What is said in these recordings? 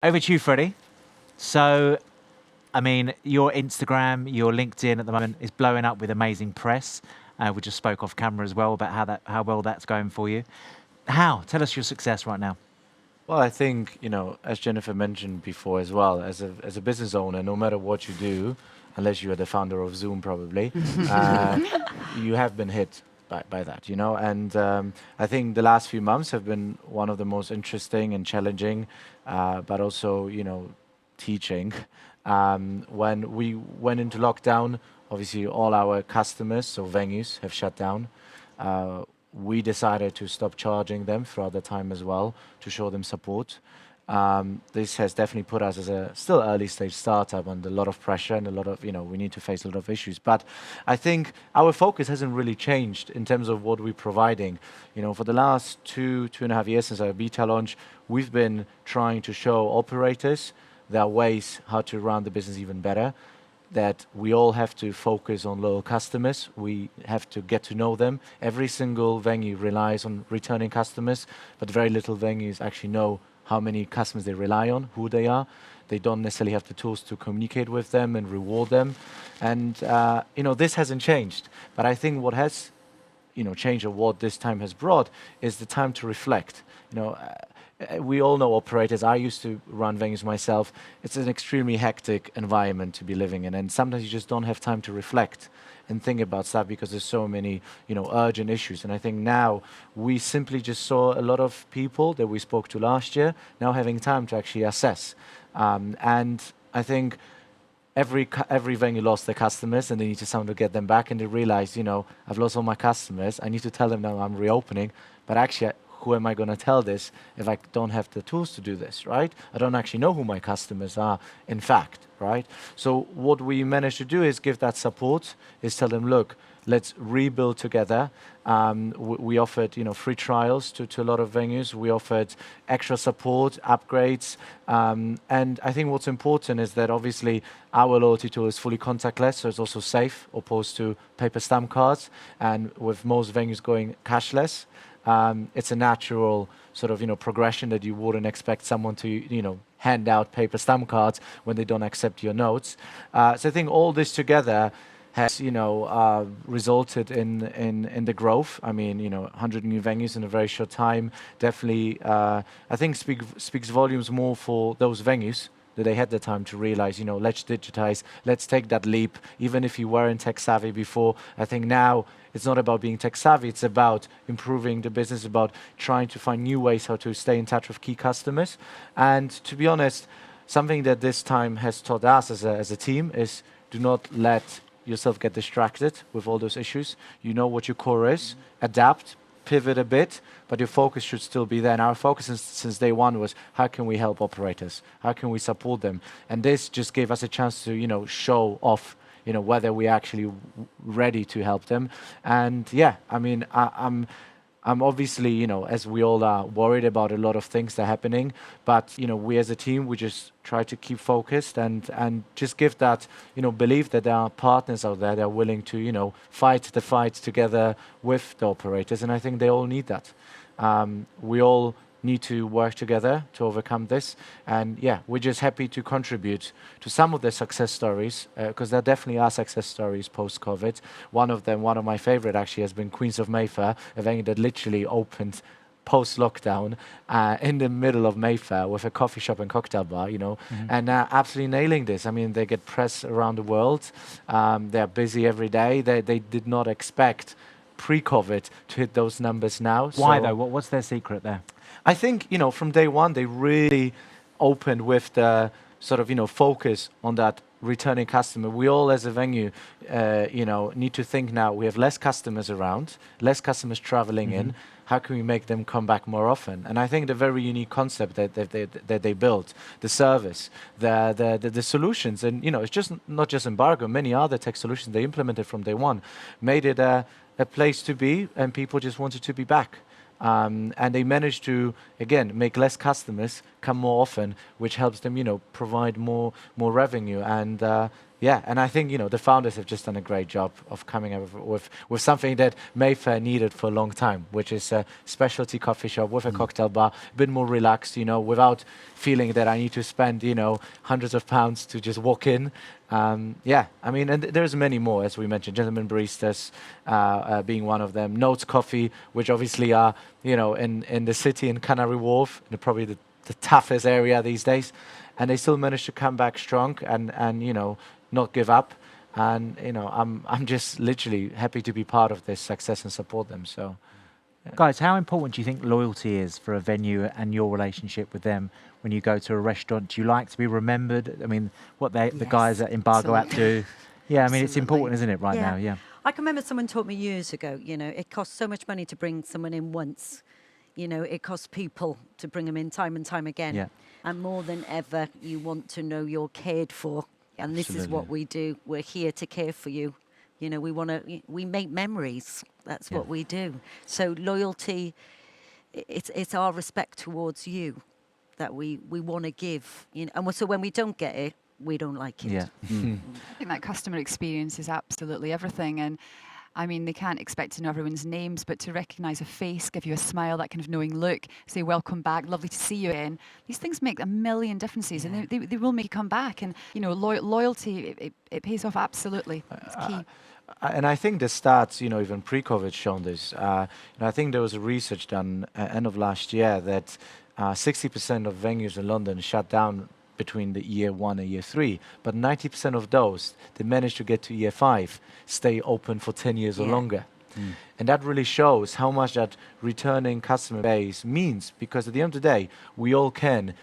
Over to you, Freddie. So, I mean, your Instagram, your LinkedIn at the moment is blowing up with amazing press. We just spoke off camera as well about how well that's going for you. How? Tell us your success right now. Well, I think, as Jennifer mentioned before as well, as a business owner, no matter what you do, unless you are the founder of Zoom probably, uh, you have been hit by that, And I think the last few months have been one of the most interesting and challenging, but also, teaching. When we went into lockdown, obviously all our customers, so venues, have shut down. We decided to stop charging them throughout the time as well to show them support. This has definitely put us as a still early stage startup under a lot of pressure and a lot of, we need to face a lot of issues. But I think our focus hasn't really changed in terms of what we're providing. For the last 2.5 years since our beta launch, we've been trying to show operators there are ways how to run the business even better, that we all have to focus on loyal customers. We have to get to know them. Every single venue relies on returning customers, but very little venues actually know how many customers they rely on, who they are. They don't necessarily have the tools to communicate with them and reward them. And, this hasn't changed. But I think what has, changed, or what this time has brought, is the time to reflect. We all know operators. I used to run venues myself. It's an extremely hectic environment to be living in, and sometimes you just don't have time to reflect and think about stuff because there's so many, urgent issues. And I think now we simply just saw a lot of people that we spoke to last year now having time to actually assess. And I think every venue lost their customers, and they need to somehow get them back, and they realize, I've lost all my customers. I need to tell them now I'm reopening, but actually, who am I going to tell this if I don't have the tools to do this, right? I don't actually know who my customers are, in fact, right? So what we managed to do is give that support, is tell them, look, let's rebuild together. We offered, free trials to a lot of venues. We offered extra support, upgrades. And I think what's important is that obviously our loyalty tool is fully contactless, so it's also safe, opposed to paper stamp cards. And with most venues going cashless, it's a natural sort of, progression that you wouldn't expect someone to, hand out paper stamp cards when they don't accept your notes. So I think all this together has, resulted in the growth. I mean, 100 new venues in a very short time. Definitely, I think speaks volumes more for those venues that they had the time to realize, let's digitize, let's take that leap. Even if you weren't tech savvy before, I think now it's not about being tech savvy, it's about improving the business, about trying to find new ways how to stay in touch with key customers. And to be honest, something that this time has taught us as a team is do not let yourself get distracted with all those issues. You know what your core is, adapt, pivot a bit, but your focus should still be there. And our focus since day one was how can we help operators? How can we support them? And this just gave us a chance to, show off, whether we're actually ready to help them. And yeah, I mean, I'm obviously, as we all are, worried about a lot of things that are happening. But, we as a team, we just try to keep focused and just give that, belief that there are partners out there that are willing to, fight the fight together with the operators. And I think they all need that. We all need to work together to overcome this. And yeah, we're just happy to contribute to some of the success stories, because there definitely are success stories post-COVID. One of them, one of my favorite actually, has been Queens of Mayfair, a venue that literally opened post-lockdown in the middle of Mayfair with a coffee shop and cocktail bar, and absolutely nailing this. I mean, they get press around the world. They're busy every day. They did not expect pre-COVID to hit those numbers now. Why though? What's their secret there? I think, from day one, they really opened with the sort of, focus on that returning customer. We all as a venue, need to think now we have less customers around, less customers traveling in. How can we make them come back more often? And I think the very unique concept that they built, the service, the solutions, and, it's just not just Embargo, many other tech solutions they implemented from day one, made it a place to be, and people just wanted to be back. And they managed to, again, make less customers come more often, which helps them, provide more revenue. And yeah, and I think, the founders have just done a great job of coming up with something that Mayfair needed for a long time, which is a specialty coffee shop with a cocktail bar, a bit more relaxed, without feeling that I need to spend, hundreds of pounds to just walk in. Yeah, I mean, and there's many more, as we mentioned, Gentlemen Baristas being one of them, Notes Coffee, which obviously are, in the city in Canary Wharf, probably the toughest area these days, and they still managed to come back strong and not give up. And I'm just literally happy to be part of this success and support them. So, Guys, how important do you think loyalty is for a venue and your relationship with them when you go to a restaurant? Do you like to be remembered? I mean, what the guys at Embargo App do. Yeah, I mean, it's important, isn't it, right now? Yeah. I can remember someone taught me years ago, it costs so much money to bring someone in once. It costs people to bring them in time and time again. Yeah. And more than ever, you want to know you're cared for. And this is what we do. We're here to care for you. We make memories. That's what we do. So loyalty, it's our respect towards you that we want to give. And so when we don't get it, we don't like it. Yeah. I think that customer experience is absolutely everything. And I mean, they can't expect to know everyone's names, but to recognise a face, give you a smile, that kind of knowing look, say, welcome back, lovely to see you again. These things make a million differences, and they will make you come back. And, loyalty, it pays off absolutely. It's key. And I think the stats, even pre-COVID shown this. I think there was a research done end of last year that 60% of venues in London shut down between the year 1 and year 3, but 90% of those that managed to get to year 5 stay open for 10 years or longer. And that really shows how much that returning customer base means, because at the end of the day, we all can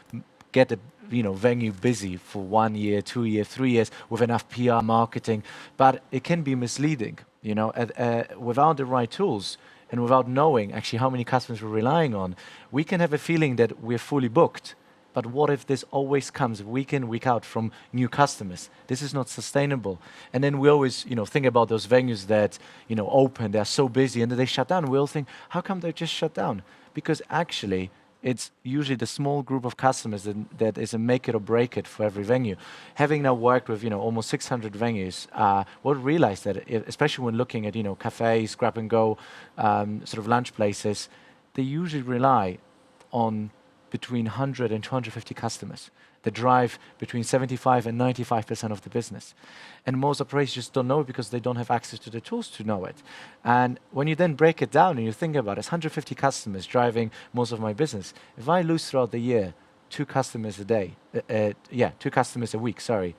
get a venue busy for 1 year, 2 years, 3 years with enough PR marketing, but it can be misleading, without the right tools and without knowing actually how many customers we're relying on. We can have a feeling that we're fully booked. But what if this always comes week in, week out from new customers? This is not sustainable. And then we always, think about those venues that, open, they're so busy, and then they shut down. We all think, how come they just shut down? Because actually, it's usually the small group of customers that is a make it or break it for every venue. Having now worked with, almost 600 venues, we realized that, especially when looking at, cafes, grab and go, sort of lunch places, they usually rely on between 100 and 250 customers that drive between 75 and 95% of the business. And most operators just don't know it because they don't have access to the tools to know it. And when you then break it down and you think about it, it's 150 customers driving most of my business. If I lose throughout the year 2 customers a day, 2 customers a week, sorry,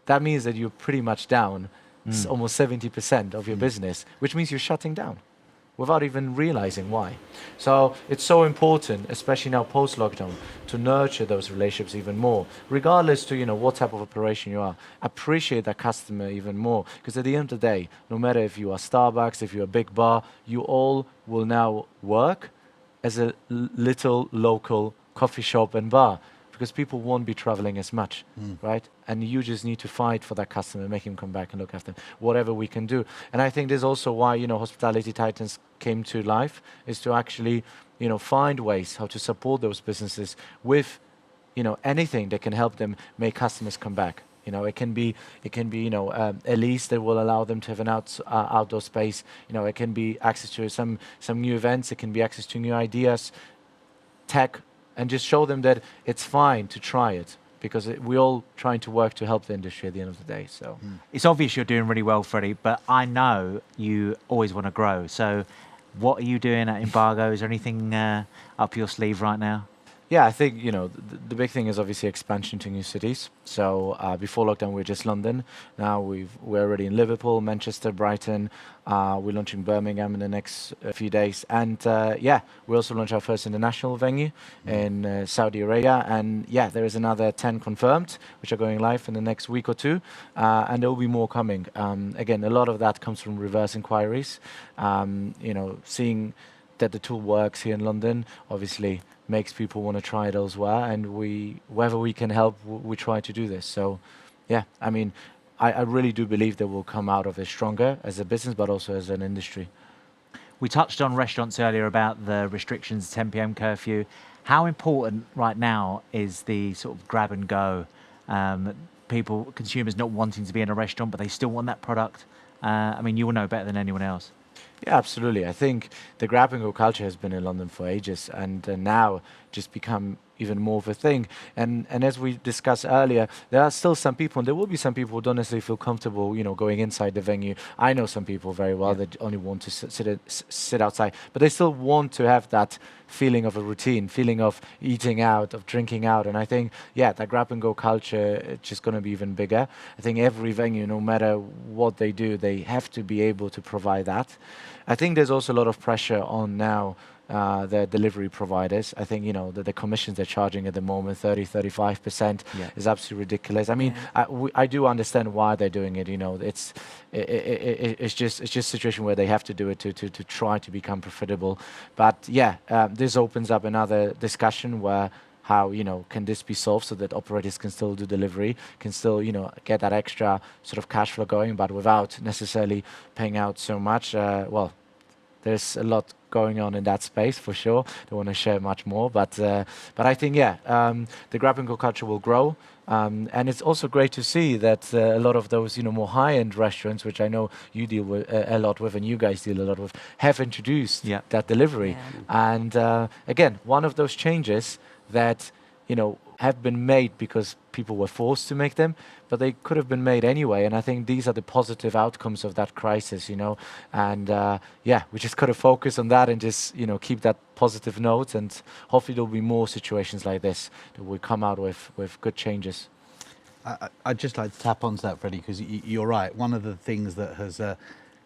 that means that you're pretty much down almost 70% of your business, which means you're shutting down without even realizing why. So it's so important, especially now post-lockdown, to nurture those relationships even more, regardless to what type of operation you are. Appreciate that customer even more, because at the end of the day, no matter if you are Starbucks, if you're a big bar, you all will now work as a little local coffee shop and bar, because people won't be traveling as much, right? And you just need to fight for that customer, make him come back and look after them, whatever we can do. And I think this is also why, Hospitality Titans came to life, is to actually, find ways how to support those businesses with, anything that can help them make customers come back. It can be, a lease that will allow them to have an outdoor space. It can be access to some new events. It can be access to new ideas, tech, and just show them that it's fine to try it, because we're all trying to work to help the industry at the end of the day. So It's obvious you're doing really well, Freddie, but I know you always want to grow. So what are you doing at Embargo? Is there anything up your sleeve right now? Yeah, I think, the big thing is obviously expansion to new cities. So before lockdown, we were just London. Now we're already in Liverpool, Manchester, Brighton. We're launching Birmingham in the next few days. And we also launched our first international venue in Saudi Arabia. And there is another 10 confirmed, which are going live in the next week or 2. And there will be more coming. Again, a lot of that comes from reverse inquiries. Seeing that the tool works here in London, obviously makes people want to try it elsewhere, and wherever we can help, we try to do this. So, I mean, I really do believe that we'll come out of it stronger as a business, but also as an industry. We touched on restaurants earlier about the restrictions, 10 p.m. curfew. How important right now is the sort of grab and go? Consumers not wanting to be in a restaurant, but they still want that product. I mean, you will know better than anyone else. Yeah, absolutely. I think the grab and go culture has been in London for ages, and now just become even more of a thing. And as we discussed earlier, there are still some people, and there will be some people who don't necessarily feel comfortable, going inside the venue. I know some people very well that only want to sit outside, but they still want to have that feeling of a routine, feeling of eating out, of drinking out. And I think, that grab and go culture is just going to be even bigger. I think every venue, no matter what they do, they have to be able to provide that. I think there's also a lot of pressure on now the delivery providers. I think, the commissions they're charging at the moment, 35% is absolutely ridiculous. I mean, I do understand why they're doing it. It's just a situation where they have to do it to try to become profitable. But this opens up another discussion where how, can this be solved so that operators can still do delivery, can still, get that extra sort of cash flow going, but without necessarily paying out so much. There's a lot going on in that space for sure. Don't want to share much more, but I think the grab and go culture will grow, and it's also great to see that a lot of those more high-end restaurants, which I know you deal with a lot with, and you guys deal a lot with, have introduced that delivery. And again, one of those changes that have been made because people were forced to make them, but they could have been made anyway. And I think these are the positive outcomes of that crisis, and we just got to focus on that and just, keep that positive note. And hopefully there'll be more situations like this that will come out with good changes. I'd just like to tap onto that, Freddie, because you're right. One of the things that has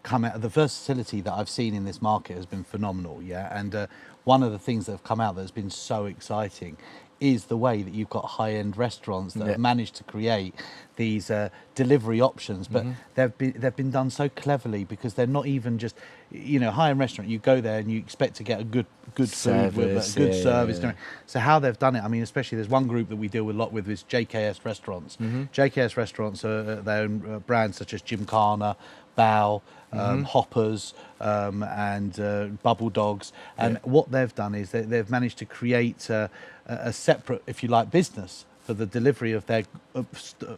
come out, the versatility that I've seen in this market has been phenomenal, and one of the things that have come out that has been so exciting is the way that you've got high-end restaurants that have managed to create these delivery options, but they've been done so cleverly, because they're not even just, high-end restaurant. You go there and you expect to get a good food with a good service. So how they've done it, I mean, especially there's one group that we deal a lot with is JKS Restaurants. JKS Restaurants are their own brands such as Gymkhana, Bao, Hoppers, and Bubble Dogs. And what they've done is they've managed to create a separate, if you like, business for the delivery of their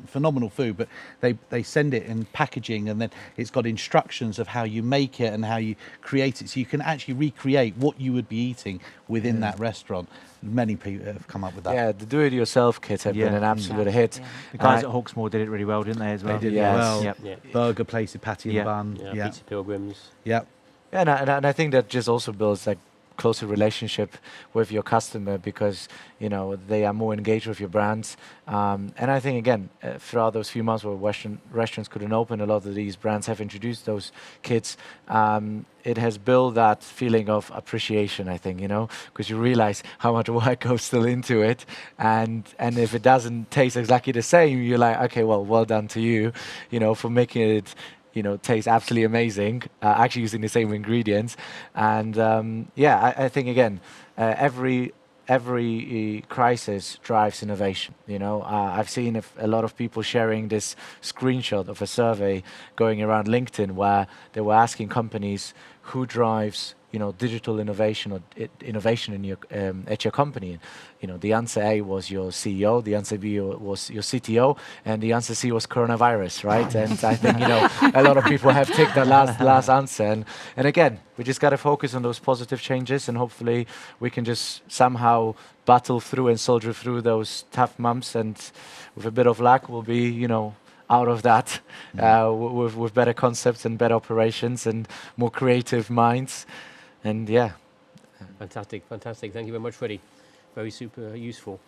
phenomenal food, but they send it in packaging, and then it's got instructions of how you make it and how you create it, so you can actually recreate what you would be eating within that restaurant. Many people have come up with that. Yeah, the do-it-yourself kits have been an absolute hit. Yeah. The guys at Hawksmoor did it really well, didn't they, as well? They did well. Burger place at Patty and Bun. Pizza Pilgrims. Yeah. And I think that just also builds like closer relationship with your customer, because they are more engaged with your brands, and I think again throughout those few months where restaurants couldn't open, a lot of these brands have introduced those kits. It has built that feeling of appreciation, I think, because you realize how much work goes still into it, and if it doesn't taste exactly the same, you're like, okay, well done to you, for making it tastes absolutely amazing, actually using the same ingredients. And I think again, every crisis drives innovation. I've seen a lot of people sharing this screenshot of a survey going around LinkedIn where they were asking companies who drives digital innovation or innovation in your at your company. The answer A was your CEO, the answer B was your CTO, and the answer C was coronavirus, right? And I think a lot of people have ticked that last answer. And again, we just got to focus on those positive changes, and hopefully we can just somehow battle through and soldier through those tough months. And with a bit of luck, we'll be out of that with better concepts and better operations and more creative minds. And Fantastic. Thank you very much, Freddie. Very super useful.